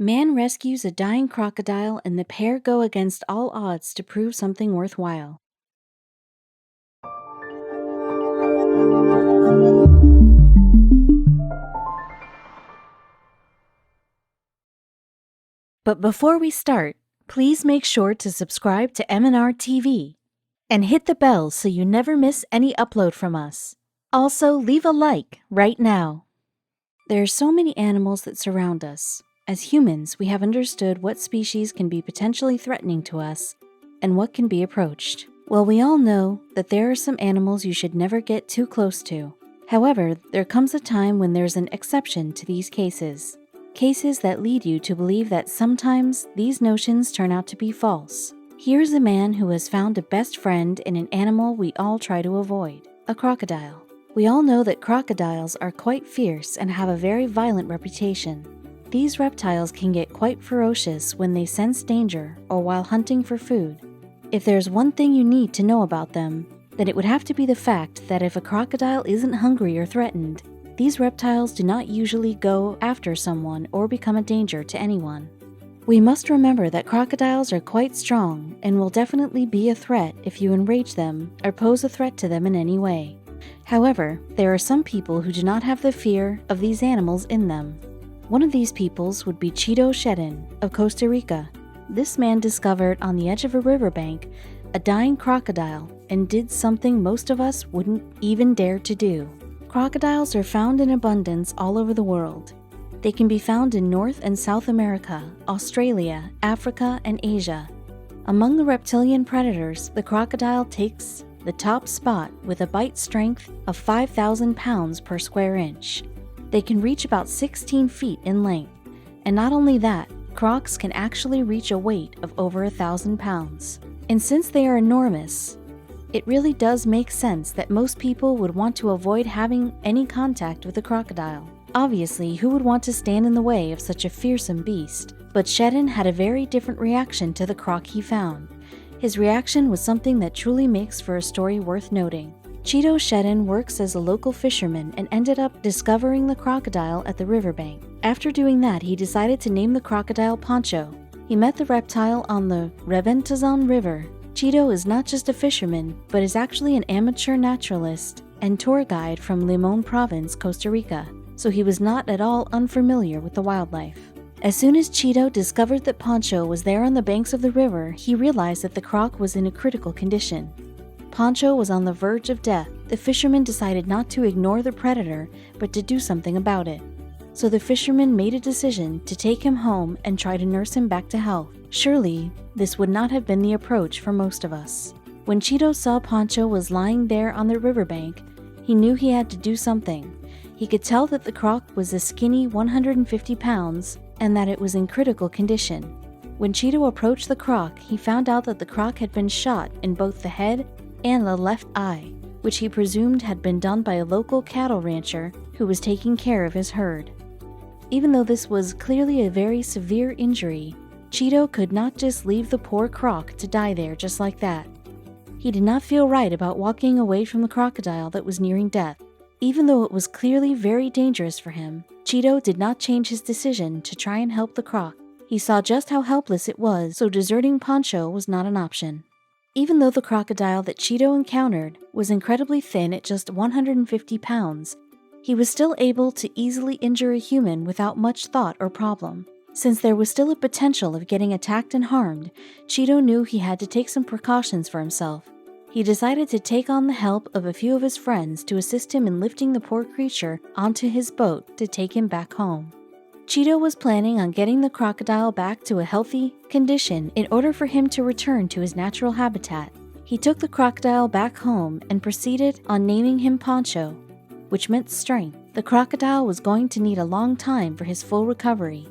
Man rescues a dying crocodile and the pair go against all odds to prove something worthwhile. But before we start, please make sure to subscribe to m&rtv and hit the bell so you never miss any upload from us. Also, leave a like right now. There are so many animals that surround us. As humans, we have understood what species can be potentially threatening to us and what can be approached. Well, we all know that there are some animals you should never get too close to. However, there comes a time when there's an exception to these cases. Cases that lead you to believe that sometimes these notions turn out to be false. Here's a man who has found a best friend in an animal we all try to avoid, a crocodile. We all know that crocodiles are quite fierce and have a very violent reputation. These reptiles can get quite ferocious when they sense danger or while hunting for food. If there's one thing you need to know about them, then it would have to be the fact that if a crocodile isn't hungry or threatened, these reptiles do not usually go after someone or become a danger to anyone. We must remember that crocodiles are quite strong and will definitely be a threat if you enrage them or pose a threat to them in any way. However, there are some people who do not have the fear of these animals in them. One of these peoples would be Cheeto Shedden of Costa Rica. This man discovered on the edge of a riverbank a dying crocodile and did something most of us wouldn't even dare to do. Crocodiles are found in abundance all over the world. They can be found in North and South America, Australia, Africa, and Asia. Among the reptilian predators, the crocodile takes the top spot with a bite strength of 5,000 pounds per square inch. They can reach about 16 feet in length, and not only that, crocs can actually reach a weight of over 1,000 pounds. And since they are enormous, it really does make sense that most people would want to avoid having any contact with a crocodile. Obviously, who would want to stand in the way of such a fearsome beast? But Shedden had a very different reaction to the croc he found. His reaction was something that truly makes for a story worth noting. Cheeto Shedden works as a local fisherman and ended up discovering the crocodile at the riverbank. After doing that, he decided to name the crocodile Pancho. He met the reptile on the Rehabilitation River. Cheeto is not just a fisherman, but is actually an amateur naturalist and tour guide from Limon Province, Costa Rica, so he was not at all unfamiliar with the wildlife. As soon as Cheeto discovered that Pancho was there on the banks of the river, he realized that the croc was in a critical condition. Pancho was on the verge of death. The fisherman decided not to ignore the predator, but to do something about it. So the fisherman made a decision to take him home and try to nurse him back to health. Surely, this would not have been the approach for most of us. When Cheeto saw Pancho was lying there on the riverbank, he knew he had to do something. He could tell that the croc was a skinny 150 pounds and that it was in critical condition. When Cheeto approached the croc, he found out that the croc had been shot in both the head and the left eye, which he presumed had been done by a local cattle rancher who was taking care of his herd. Even though this was clearly a very severe injury, Cheeto could not just leave the poor croc to die there just like that. He did not feel right about walking away from the crocodile that was nearing death. Even though it was clearly very dangerous for him, Cheeto did not change his decision to try and help the croc. He saw just how helpless it was, so deserting Pancho was not an option. Even though the crocodile that Cheeto encountered was incredibly thin at just 150 pounds, he was still able to easily injure a human without much thought or problem. Since there was still a potential of getting attacked and harmed, Cheeto knew he had to take some precautions for himself. He decided to take on the help of a few of his friends to assist him in lifting the poor creature onto his boat to take him back home. Cheeto was planning on getting the crocodile back to a healthy condition in order for him to return to his natural habitat. He took the crocodile back home and proceeded on naming him Pancho, which meant strength. The crocodile was going to need a long time for his full recovery.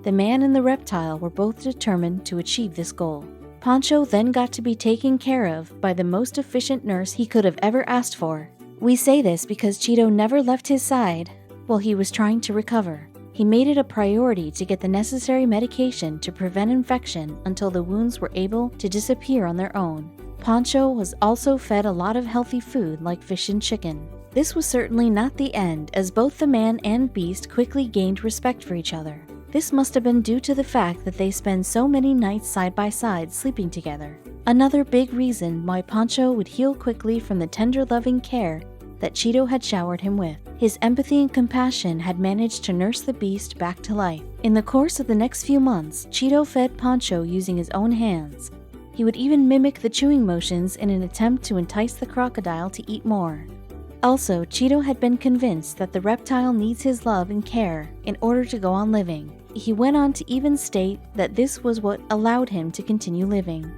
The man and the reptile were both determined to achieve this goal. Pancho then got to be taken care of by the most efficient nurse he could have ever asked for. We say this because Cheeto never left his side while he was trying to recover. He made it a priority to get the necessary medication to prevent infection until the wounds were able to disappear on their own. Pancho was also fed a lot of healthy food like fish and chicken. This was certainly not the end, as both the man and beast quickly gained respect for each other. This must have been due to the fact that they spend so many nights side by side sleeping together. Another big reason why Pancho would heal quickly from the tender loving care that Cheeto had showered him with. His empathy and compassion had managed to nurse the beast back to life. In the course of the next few months, Cheeto fed Pancho using his own hands. He would even mimic the chewing motions in an attempt to entice the crocodile to eat more. Also, Cheeto had been convinced that the reptile needs his love and care in order to go on living. He went on to even state that this was what allowed him to continue living.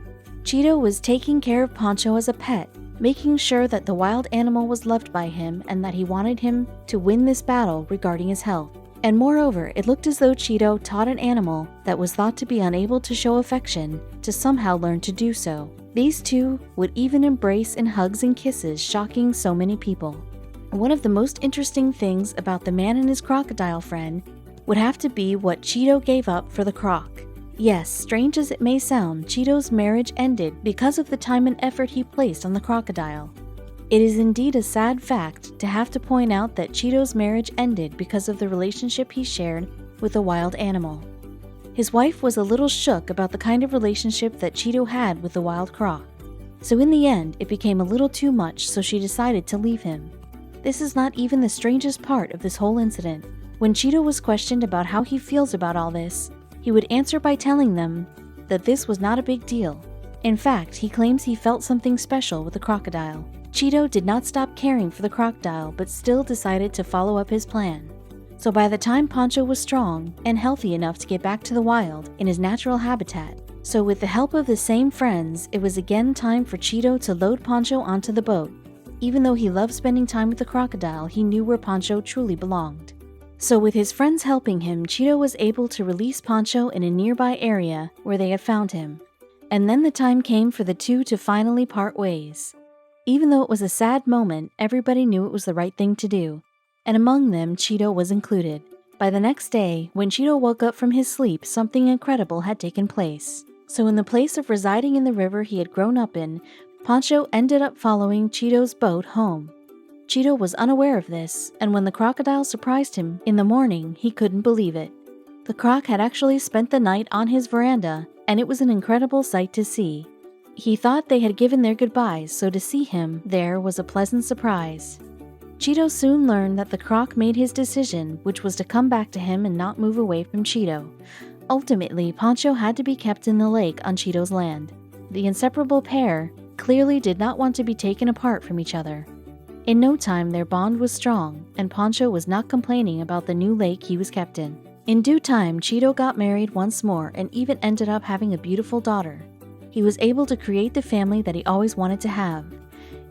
Cheeto was taking care of Pancho as a pet, making sure that the wild animal was loved by him and that he wanted him to win this battle regarding his health. And moreover, it looked as though Cheeto taught an animal that was thought to be unable to show affection to somehow learn to do so. These two would even embrace in hugs and kisses, shocking so many people. One of the most interesting things about the man and his crocodile friend would have to be what Cheeto gave up for the croc. Yes, strange as it may sound, Cheeto's marriage ended because of the time and effort he placed on the crocodile. It is indeed a sad fact to have to point out that Cheeto's marriage ended because of the relationship he shared with a wild animal. His wife was a little shook about the kind of relationship that Cheeto had with the wild croc. So in the end, it became a little too much, so she decided to leave him. This is not even the strangest part of this whole incident. When Cheeto was questioned about how he feels about all this, he would answer by telling them that this was not a big deal. In fact, he claims he felt something special with the crocodile. Cheeto did not stop caring for the crocodile, but still decided to follow up his plan. So by the time Pancho was strong and healthy enough to get back to the wild in his natural habitat, so with the help of the same friends, it was again time for Cheeto to load Pancho onto the boat. Even though he loved spending time with the crocodile, he knew where Pancho truly belonged. So with his friends helping him, Cheeto was able to release Pancho in a nearby area where they had found him. And then the time came for the two to finally part ways. Even though it was a sad moment, everybody knew it was the right thing to do, and among them, Cheeto was included. By the next day, when Cheeto woke up from his sleep, something incredible had taken place. So in the place of residing in the river he had grown up in, Pancho ended up following Cheeto's boat home. Cheeto was unaware of this, and when the crocodile surprised him in the morning, he couldn't believe it. The croc had actually spent the night on his veranda, and it was an incredible sight to see. He thought they had given their goodbyes, so to see him there was a pleasant surprise. Cheeto soon learned that the croc made his decision, which was to come back to him and not move away from Cheeto. Ultimately, Pancho had to be kept in the lake on Cheeto's land. The inseparable pair clearly did not want to be taken apart from each other. In no time, their bond was strong, and Pancho was not complaining about the new lake he was kept in. In due time, Cheeto got married once more and even ended up having a beautiful daughter. He was able to create the family that he always wanted to have.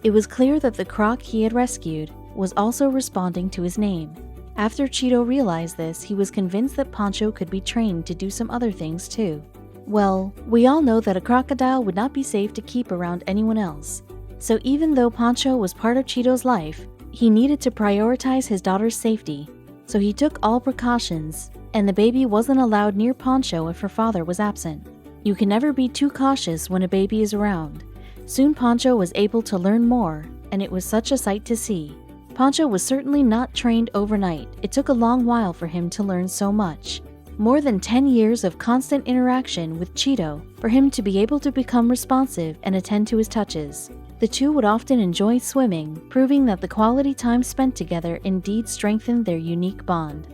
It was clear that the croc he had rescued was also responding to his name. After Cheeto realized this, he was convinced that Pancho could be trained to do some other things too. Well, we all know that a crocodile would not be safe to keep around anyone else. So even though Pancho was part of Cheeto's life, he needed to prioritize his daughter's safety. So he took all precautions, and the baby wasn't allowed near Pancho if her father was absent. You can never be too cautious when a baby is around. Soon Pancho was able to learn more, and it was such a sight to see. Pancho was certainly not trained overnight. It took a long while for him to learn so much. More than 10 years of constant interaction with Cheeto for him to be able to become responsive and attend to his touches. The two would often enjoy swimming, proving that the quality time spent together indeed strengthened their unique bond.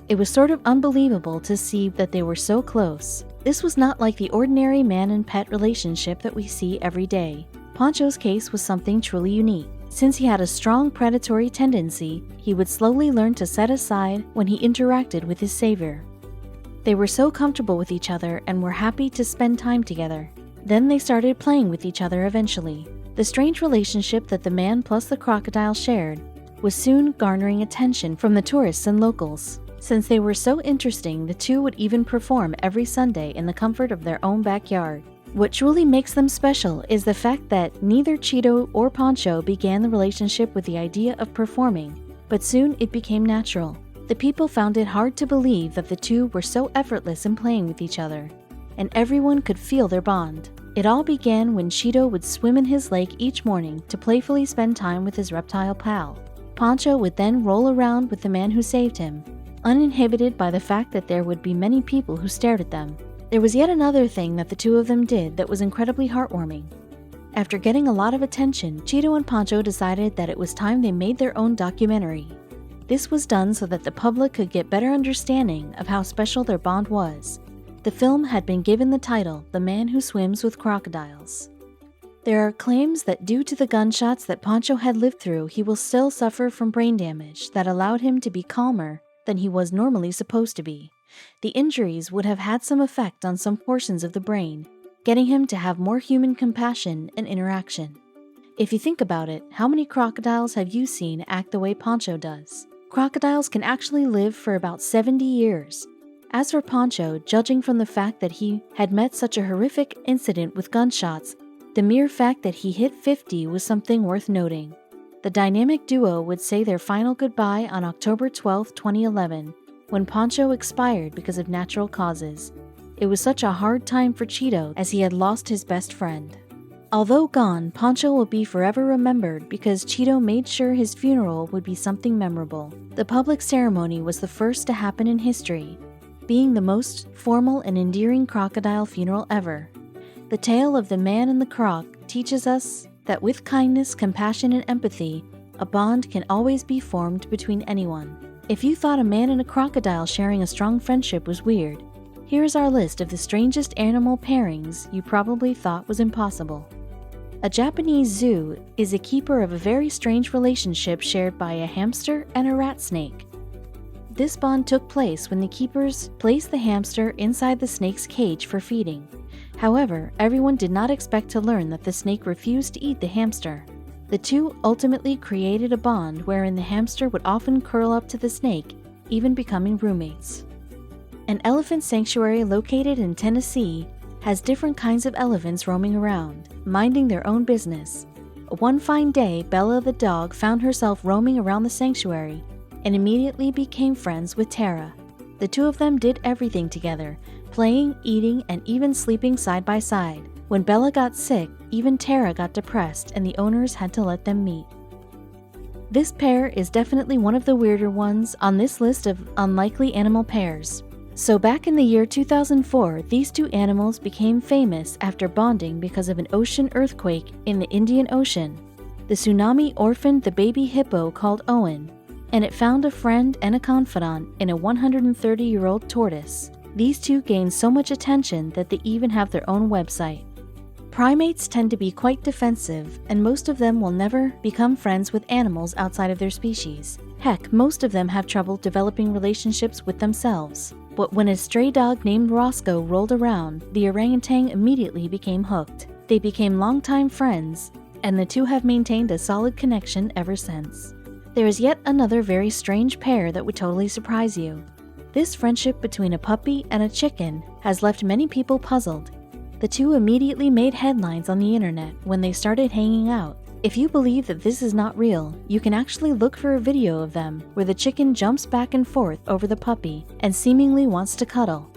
It was sort of unbelievable to see that they were so close. This was not like the ordinary man and pet relationship that we see every day. Pancho's case was something truly unique. Since he had a strong predatory tendency, he would slowly learn to set aside when he interacted with his savior. They were so comfortable with each other and were happy to spend time together. Then they started playing with each other eventually. The strange relationship that the man plus the crocodile shared was soon garnering attention from the tourists and locals. Since they were so interesting, the two would even perform every Sunday in the comfort of their own backyard. What truly makes them special is the fact that neither Cheeto or Pancho began the relationship with the idea of performing, but soon it became natural. The people found it hard to believe that the two were so effortless in playing with each other, and everyone could feel their bond. It all began when Cheeto would swim in his lake each morning to playfully spend time with his reptile pal. Pancho would then roll around with the man who saved him, uninhibited by the fact that there would be many people who stared at them. There was yet another thing that the two of them did that was incredibly heartwarming. After getting a lot of attention, Cheeto and Pancho decided that it was time they made their own documentary. This was done so that the public could get better understanding of how special their bond was. The film had been given the title, The Man Who Swims with Crocodiles. There are claims that due to the gunshots that Pancho had lived through, he will still suffer from brain damage that allowed him to be calmer than he was normally supposed to be. The injuries would have had some effect on some portions of the brain, getting him to have more human compassion and interaction. If you think about it, how many crocodiles have you seen act the way Pancho does? Crocodiles can actually live for about 70 years. As for Pancho, judging from the fact that he had met such a horrific incident with gunshots, the mere fact that he hit 50 was something worth noting. The dynamic duo would say their final goodbye on October 12, 2011, when Pancho expired because of natural causes. It was such a hard time for Cheeto as he had lost his best friend. Although gone, Pancho will be forever remembered because Cheeto made sure his funeral would be something memorable. The public ceremony was the first to happen in history, being the most formal and endearing crocodile funeral ever. The tale of the man and the croc teaches us that with kindness, compassion, and empathy, a bond can always be formed between anyone. If you thought a man and a crocodile sharing a strong friendship was weird, here is our list of the strangest animal pairings you probably thought was impossible. A Japanese zoo is a keeper of a very strange relationship shared by a hamster and a rat snake. This bond took place when the keepers placed the hamster inside the snake's cage for feeding. However, everyone did not expect to learn that the snake refused to eat the hamster. The two ultimately created a bond wherein the hamster would often curl up to the snake, even becoming roommates. An elephant sanctuary located in Tennessee has different kinds of elephants roaming around, minding their own business. One fine day, Bella the dog found herself roaming around the sanctuary and immediately became friends with Tara. The two of them did everything together, playing, eating, and even sleeping side by side. When Bella got sick, even Tara got depressed and the owners had to let them meet. This pair is definitely one of the weirder ones on this list of unlikely animal pairs. So back in the year 2004, these two animals became famous after bonding because of an ocean earthquake in the Indian Ocean. The tsunami orphaned the baby hippo called Owen, and it found a friend and a confidant in a 130-year-old tortoise. These two gained so much attention that they even have their own website. Primates tend to be quite defensive, and most of them will never become friends with animals outside of their species. Heck, most of them have trouble developing relationships with themselves. But when a stray dog named Roscoe rolled around, the orangutan immediately became hooked. They became longtime friends, and the two have maintained a solid connection ever since. There is yet another very strange pair that would totally surprise you. This friendship between a puppy and a chicken has left many people puzzled. The two immediately made headlines on the internet when they started hanging out. If you believe that this is not real, you can actually look for a video of them where the chicken jumps back and forth over the puppy and seemingly wants to cuddle.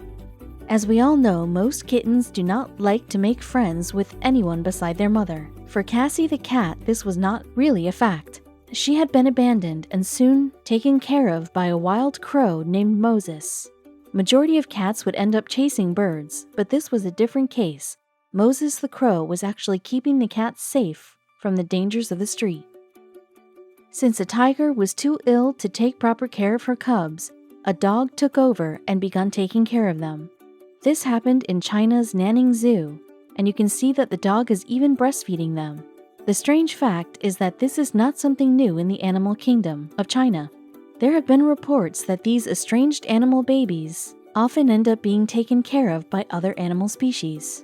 As we all know, most kittens do not like to make friends with anyone beside their mother. For Cassie the cat, this was not really a fact. She had been abandoned and soon taken care of by a wild crow named Moses. Majority of cats would end up chasing birds, but this was a different case. Moses the crow was actually keeping the cat safe from the dangers of the street. Since a tiger was too ill to take proper care of her cubs, a dog took over and began taking care of them. This happened in China's Nanning Zoo, and you can see that the dog is even breastfeeding them. The strange fact is that this is not something new in the animal kingdom of China. There have been reports that these estranged animal babies often end up being taken care of by other animal species.